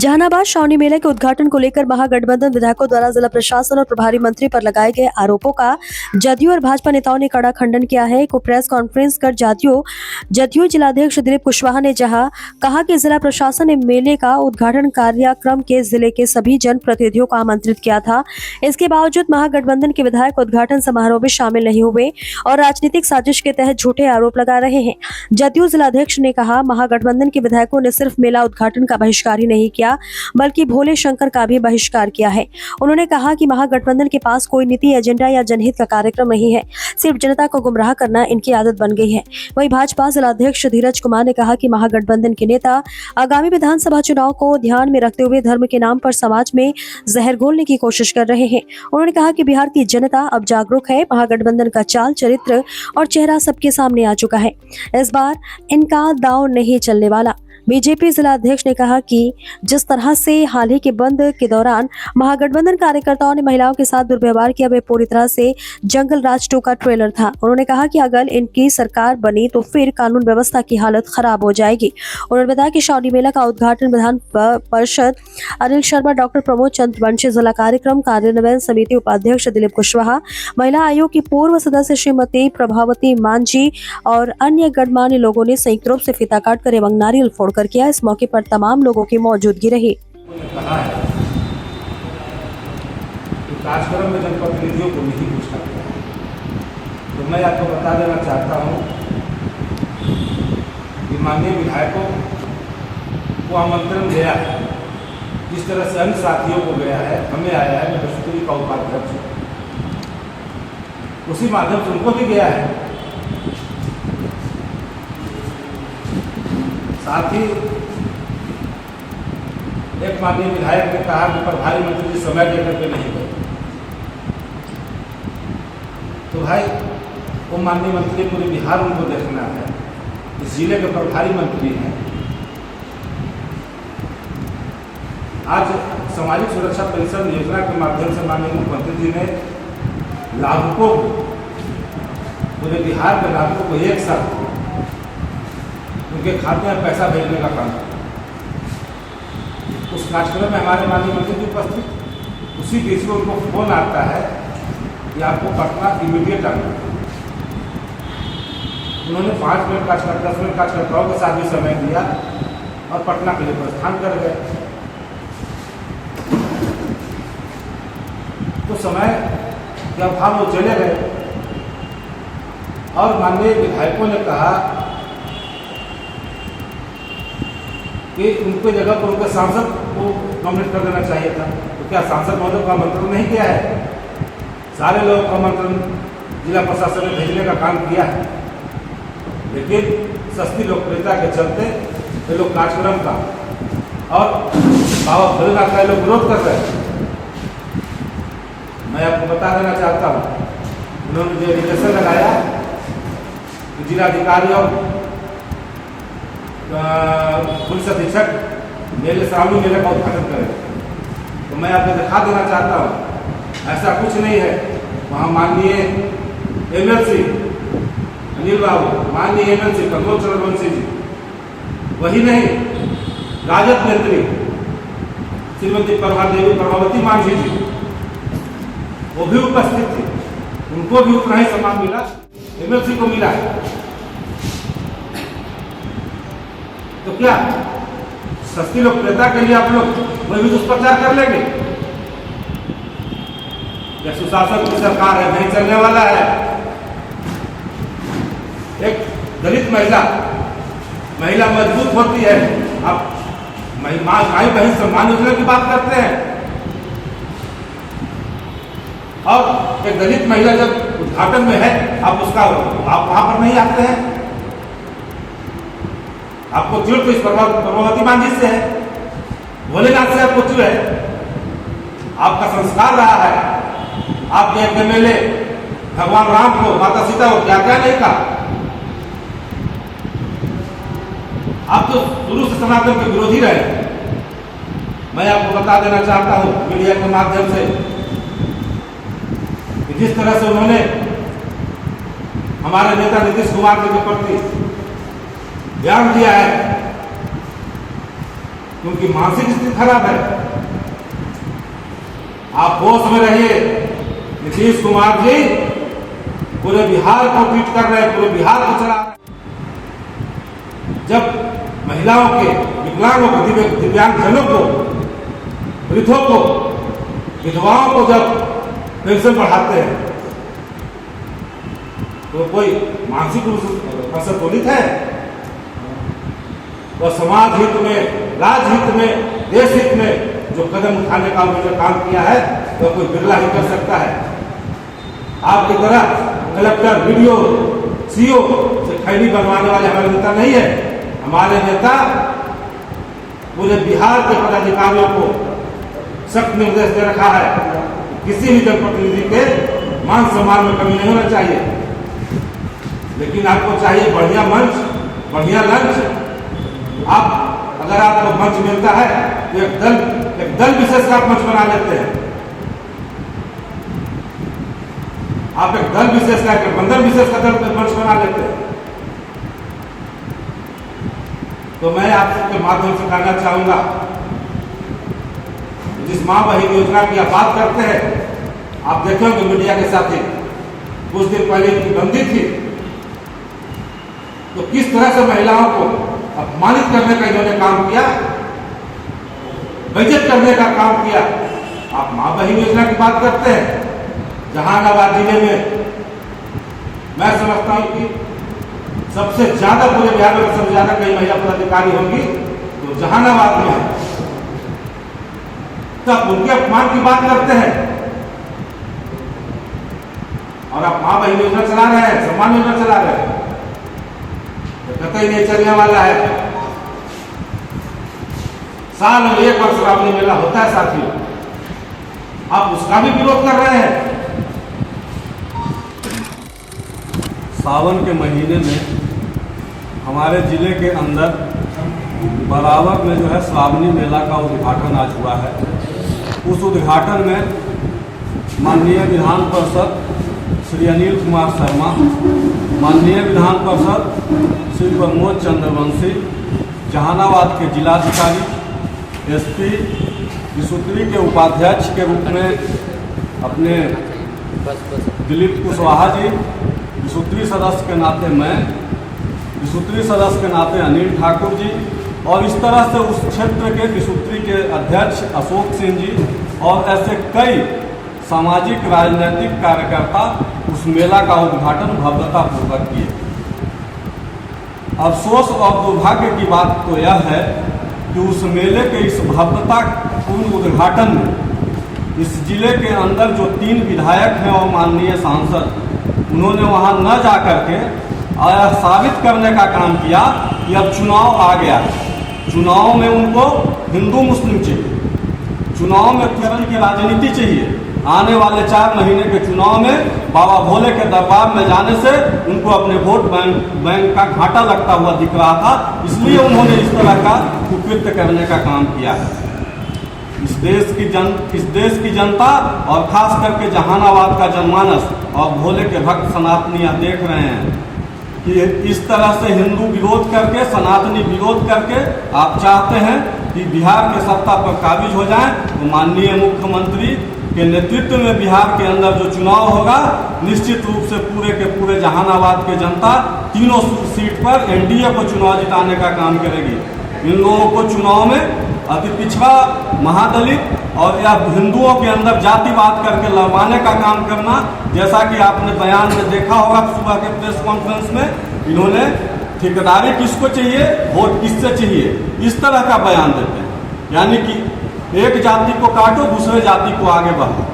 जहानाबाद श्रावणी मेले के उद्घाटन को लेकर महागठबंधन विधायकों द्वारा जिला प्रशासन और प्रभारी मंत्री पर लगाए गए आरोपों का जदयू और भाजपा नेताओं ने कड़ा खंडन किया है। को प्रेस कॉन्फ्रेंस कर जदयू जिलाध्यक्ष दिलीप कुशवाहा ने जहां कहा कि जिला प्रशासन ने मेले का उद्घाटन कार्यक्रम के जिले के सभी जनप्रतिनिधियों को आमंत्रित किया था। इसके बावजूद महागठबंधन के विधायक उद्घाटन समारोह में शामिल नहीं हुए और राजनीतिक साजिश के तहत झूठे आरोप लगा रहे हैं। जदयू जिलाध्यक्ष ने कहा, महागठबंधन के विधायकों ने सिर्फ मेला उद्घाटन का बहिष्कार ही नहीं किया बल्कि भोले शंकर का भी बहिष्कार किया है। उन्होंने कहा कि महागठबंधन के पास कोई नीति, एजेंडा या जनहित का कार्यक्रम नहीं है, सिर्फ जनता को गुमराह करना इनकी आदत बन गई है। वहीं भाजपा जिलाध्यक्ष धीरज कुमार ने कहा कि महागठबंधन के नेता आगामी विधानसभा चुनाव को ध्यान में रखते हुए धर्म के नाम पर समाज में जहर घोलने की कोशिश कर रहे हैं। उन्होंने कहा कि बिहार की जनता अब जागरूक है, महागठबंधन का चाल, चरित्र और चेहरा सबके सामने आ चुका है। इस बार इनका दांव नहीं चलने वाला। बीजेपी जिलाध्यक्ष ने कहा कि जिस तरह से हाल ही के बंद के दौरान महागठबंधन कार्यकर्ताओं ने महिलाओं के साथ दुर्व्यवहार किया, वे पूरी तरह से जंगल राज 2 का ट्रेलर था। उन्होंने कहा कि अगर इनकी सरकार बनी तो फिर कानून व्यवस्था की हालत खराब हो जाएगी। उन्होंने बताया कि श्रावणी मेला का उद्घाटन विधान परिषद अनिल शर्मा, डॉक्टर प्रमोद चंद्र वंशी, जिला कार्यक्रम कार्यान्वयन समिति उपाध्यक्ष दिलीप कुशवाहा, महिला आयोग की पूर्व सदस्य श्रीमती प्रभावती मांझी और अन्य गणमान्य लोगों ने संयुक्त रूप से फीता काटकर एवं नारियल फोड़ कर किया। इस मौके पर तमाम लोगों की मौजूदगी रही। कहा है कि कार्यक्रम में जनप्रतिनिधियों को नहीं पूछा गया, तो मैं आपको बता देना चाहता हूं कि माननीय विधायकों को आमंत्रण गया है, जिस तरह से अन्य साथियों को गया है, हमें आया है। मैं दस्तूरी का उपाध्यक्ष हूं, उसी माध्यम से उनको भी गया है। साथ ही एक माननीय विधायक ने कहा कि प्रभारी मंत्री जी समय देकर के नहीं गए, तो भाई वो माननीय मंत्री पूरे बिहार उनको देखना है, इस जिले के प्रभारी मंत्री हैं। आज सामाजिक सुरक्षा पेंशन योजना के माध्यम से माननीय मुख्यमंत्री जी ने लाभुकों को, पूरे बिहार के लाभुकों को एक साथ उनके खाते में पैसा भेजने का काम। उस कार्यक्रम में हमारे माननीय मंत्री जी उपस्थित, उसी बीच में उनको फोन आता है कि आपको पटना इमीडिएट आना। उन्होंने 5 मिनट का 10 मिनट कार्यकर्ताओं के साथ भी समय दिया और पटना के लिए प्रस्थान कर गए। तो समय के अभाव वो चले गए और माननीय विधायकों ने कहा कि उनके जगह पर उनके सांसद को नॉमिनेट कर देना चाहिए था। तो क्या सांसद महोदय को आमंत्रण नहीं किया है? सारे लोगों को आमंत्रण जिला प्रशासन ने भेजने का काम किया है, लेकिन सस्ती लोकप्रियता के चलते ये लोग कार्यक्रम का और बाबा भोलेनाथ का लोग विरोध कर रहे हैं। मैं आपको बता देना चाहता हूँ, उन्होंने जो एप्लीकेशन लगाया कि जिलाधिकारी और पुलिस अधीक्षक मेले श्रावणी मेले का उद्घाटन करें, तो मैं आपको दिखा देना चाहता हूँ ऐसा कुछ नहीं है। वहाँ माननीय एमएलसी अनिल बाबू, माननीय एमएलसी प्रमोद चंद्र वंशी जी, वही नहीं राजद नेत्री श्रीमती प्रभावती मांझी जी, वो भी उपस्थित थी, उनको भी उतना ही सम्मान मिला, एमएलसी को मिला है। तो क्या सस्ती लोकप्रियता के लिए आप लोग वही भी दुष्प्रचार कर लेंगे? या सुशासन की सरकार है, नहीं चलने वाला है। एक दलित महिला मजबूत होती है, आप माई बहन सम्मान योजना की बात करते हैं, और एक दलित महिला जब उद्घाटन में है आप वहां पर नहीं आते हैं। आपको चिड़ तो इस प्रभावती मांझी से है, भोलेनाथ से आपको चिड़ है। आपका संस्कार रहा है, आपके एक एमएलए भगवान राम को, माता सीता को क्या क्या नहीं कहा। आप तो शुरू से सनातन के विरोधी रहे। मैं आपको बता देना चाहता हूं मीडिया के माध्यम से कि जिस तरह से उन्होंने हमारे नेता नीतीश कुमार जी के प्रति बयान दिया है कि उनकी मानसिक स्थिति खराब है। आप होश में रहिए। नीतीश कुमार जी पूरे बिहार को ट्रीट कर रहे हैं, पूरे बिहार को चला रहे हैं। जब महिलाओं के, विकलांगों को, दिव्यांगजनों को, वृद्धों को, विधवाओं को जब पेंशन बढ़ाते हैं तो कोई मानसिक रूप से असंतुलित है? तो समाज हित में, राष्ट्र हित में, देश हित में जो कदम उठाने का उन्होंने काम किया है तो कोई बिरला ही कर सकता है। आपकी तरह कलेक्टर, वीडियो, सीओ से खैनी बनवाने वाले हमारे नेता नहीं है। हमारे नेता पूरे बिहार के पदाधिकारियों को सख्त निर्देश दे रखा है, किसी भी जनप्रतिनिधि के मान सम्मान में कमी नहीं होना चाहिए। लेकिन आपको चाहिए बढ़िया मंच, बढ़िया लंच। आप अगर आपको मंच मिलता है तो एक दल विशेष का आप मंच बना लेते हैं। आप एक दल विशेष का, एक बंदर विशेष का दल मंच बना लेते हैं। तो मैं आपके माध्यम से कहना चाहूंगा, जिस मां बहिन योजना की आप बात करते हैं, आप देखे होंगे मीडिया के साथ ही कुछ दिन पहले इनकी बंदी थी, तो किस तरह से महिलाओं को अपमानित करने का इन्होंने काम किया, बेइज्जत करने का काम किया। आप मां बहिन योजना की बात करते हैं। जहानाबाद जिले में मैं समझता हूं कि सबसे ज्यादा पूरे बिहार में सबसे ज्यादा कई महिला पदाधिकारी होंगी तो जहानाबाद में है। तब उनके अपमान की बात करते हैं और आप मां बहिन योजना चला रहे हैं, सम्मान योजना चला रहे हैं, तो कतई नहीं चलने वाला है। साल में एक बार श्रावणी मेला होता है साथियों, आप उसका भी विरोध कर रहे हैं। सावन के महीने में हमारे जिले के अंदर बराबर में जो है श्रावणी मेला का उद्घाटन आज हुआ है। उस उद्घाटन में माननीय विधान पार्षद श्री अनिल कुमार शर्मा, माननीय विधान पार्षद श्री प्रमोद चंद्रवंशी, जहानाबाद के जिलाधिकारी, एसपी, विशुद्री के उपाध्यक्ष के रूप में अपने दिलीप कुशवाहा जी, विशुद्री सदस्य के नाते मैं, विशुद्री सदस्य के नाते अनिल ठाकुर जी, और इस तरह से उस क्षेत्र के विशुद्री के अध्यक्ष अशोक सिंह जी और ऐसे कई सामाजिक राजनीतिक कार्यकर्ता उस मेला का उद्घाटन भव्यतापूर्वक किए। अफसोस और दुर्भाग्य की बात तो यह है कि उस मेले के इस भव्यतापूर्ण उद्घाटन में इस जिले के अंदर जो 3 विधायक हैं और माननीय सांसद, उन्होंने वहां न जाकर के साबित करने का काम किया कि अब चुनाव आ गया। चुनाव में उनको हिंदू मुस्लिम चाहिए, चुनाव में तरह की राजनीति चाहिए। आने वाले 4 महीने के चुनाव में बाबा भोले के दरबार में जाने से उनको अपने वोट बैंक का घाटा लगता हुआ दिख रहा था, इसलिए उन्होंने इस तरह का कुकृत्य करने का काम किया है। इस देश की जनता और खास करके जहानाबाद का जनमानस और भोले के भक्त सनातनी यह देख रहे हैं कि इस तरह से हिंदू विरोध करके, सनातनी विरोध करके आप चाहते हैं कि बिहार के सत्ता पर काबिज हो जाएं। तो माननीय मुख्यमंत्री के नेतृत्व में बिहार के अंदर जो चुनाव होगा, निश्चित रूप से पूरे के पूरे जहानाबाद के जनता तीनों सीट पर एनडीए को चुनाव जिताने का काम करेगी। इन लोगों को चुनाव में अति पिछड़ा, महादलित और या हिंदुओं के अंदर जातिवाद करके लड़वाने का काम करना, जैसा कि आपने बयान में देखा होगा सुबह के प्रेस कॉन्फ्रेंस में, इन्होंने ठेकेदारी किसको चाहिए, वोट किससे चाहिए, इस तरह का बयान देते हैं। यानी कि एक जाति को काटो, दूसरे जाति को आगे बढ़ाओ,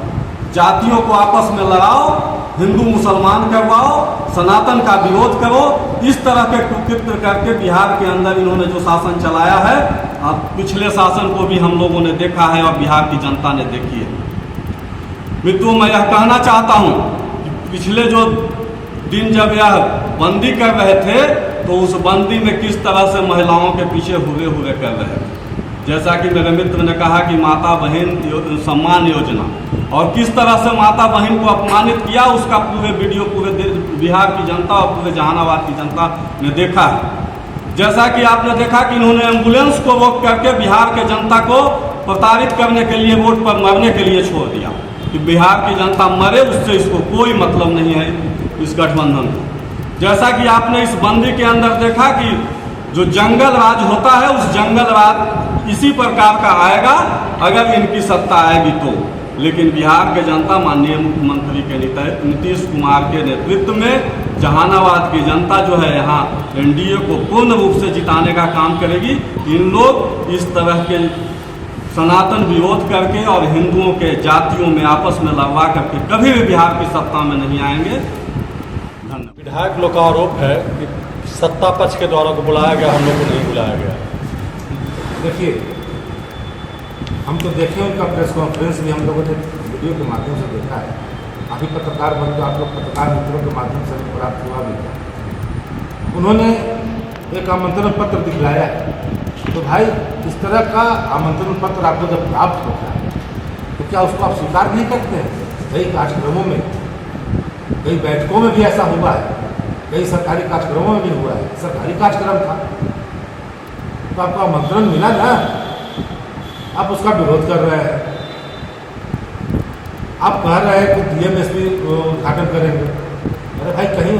जातियों को आपस में लड़ाओ, हिंदू मुसलमान करवाओ, सनातन का विरोध करो। इस तरह के कुकृत्य करके बिहार के अंदर इन्होंने जो शासन चलाया है, पिछले शासन को भी हम लोगों ने देखा है और बिहार की जनता ने देखी है। मित्रों, मैं यह कहना चाहता हूं कि पिछले जो दिन जब यह बंदी कर रहे थे तो उस बंदी में किस तरह से महिलाओं के पीछे हुए कर रहे थे। जैसा कि मेरे मित्र ने कहा कि माता बहन सम्मान योजना, और किस तरह से माता बहन को अपमानित किया, उसका पूरे वीडियो पूरे बिहार की जनता और पूरे जहानाबाद की जनता ने देखा है। जैसा कि आपने देखा कि इन्होंने एम्बुलेंस को रोक करके बिहार के जनता को प्रताड़ित करने के लिए वोट पर मरने के लिए छोड़ दिया कि बिहार की जनता मरे, उससे इसको कोई मतलब नहीं है इस गठबंधन को। जैसा कि आपने इस बंदी के अंदर देखा कि जो जंगल राज होता है उस जंगल राज इसी प्रकार का आएगा अगर इनकी सत्ता आएगी तो। लेकिन बिहार के जनता माननीय मुख्यमंत्री के नीतीश कुमार के नेतृत्व में जहानाबाद की जनता जो है यहाँ एनडीए को पूर्ण रूप से जिताने का काम करेगी। इन लोग इस तरह के सनातन विरोध करके और हिंदुओं के जातियों में आपस में लड़वा करके कभी भी बिहार की सत्ता में नहीं आएंगे। धन्यवाद। विधायक लोग का आरोप है कि सत्ता पक्ष के द्वारा को बुलाया गया, हम लोग को नहीं बुलाया गया। देखिए, हम तो देखे उनका प्रेस कॉन्फ्रेंस भी हम लोगों ने वीडियो के माध्यम से देखा है। अभी पत्रकार बन तो आप लोग पत्रकार मित्रों के माध्यम से प्राप्त हुआ भी था। उन्होंने एक आमंत्रण पत्र दिखलाया है। तो भाई, इस तरह का आमंत्रण पत्र आपको जब प्राप्त होता है तो क्या उसको आप स्वीकार नहीं करते हैं? कई कार्यक्रमों में, कई बैठकों में भी ऐसा हुआ है, कई सरकारी कार्यक्रमों में भी हुआ है। सरकारी कार्यक्रम था तो आपको आमंत्रण मिला ना, आप उसका विरोध कर रहे हैं। आप कह रहे हैं कि डीएमएसपी उद्घाटन करेंगे। अरे भाई, कहीं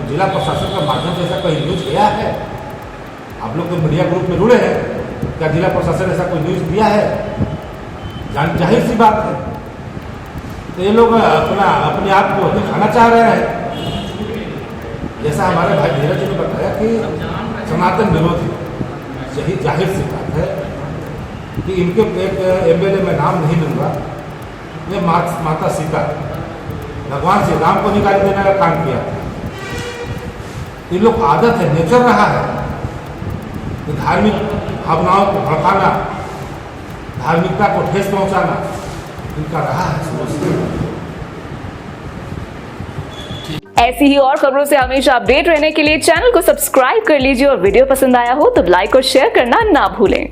जिला प्रशासन का माध्यम से ऐसा कोई न्यूज गया है? आप लोग तो मीडिया ग्रुप में जुड़े हैं, क्या जिला प्रशासन ऐसा कोई न्यूज दिया है? जाहिर सी बात है। तो ये लोग अपने आप को दिखाना चाह रहे हैं। जैसा हमारे भाई धीरज जी ने बताया कि सनातन विरोधी, यही जाहिर सी बात है कि इनके एक एमएलए में नाम नहीं लूँगा, ये माता सीता भगवान श्री राम को निकाल देने का काम किया। इन लोग आदत है, नेचर रहा है कि धार्मिक भावनाओं को भड़काना, धार्मिकता को ठेस पहुंचाना इनका रहा है शुरू से। ऐसी ही और खबरों से हमेशा अपडेट रहने के लिए चैनल को सब्सक्राइब कर लीजिए और वीडियो पसंद आया हो तो लाइक और शेयर करना ना भूलें।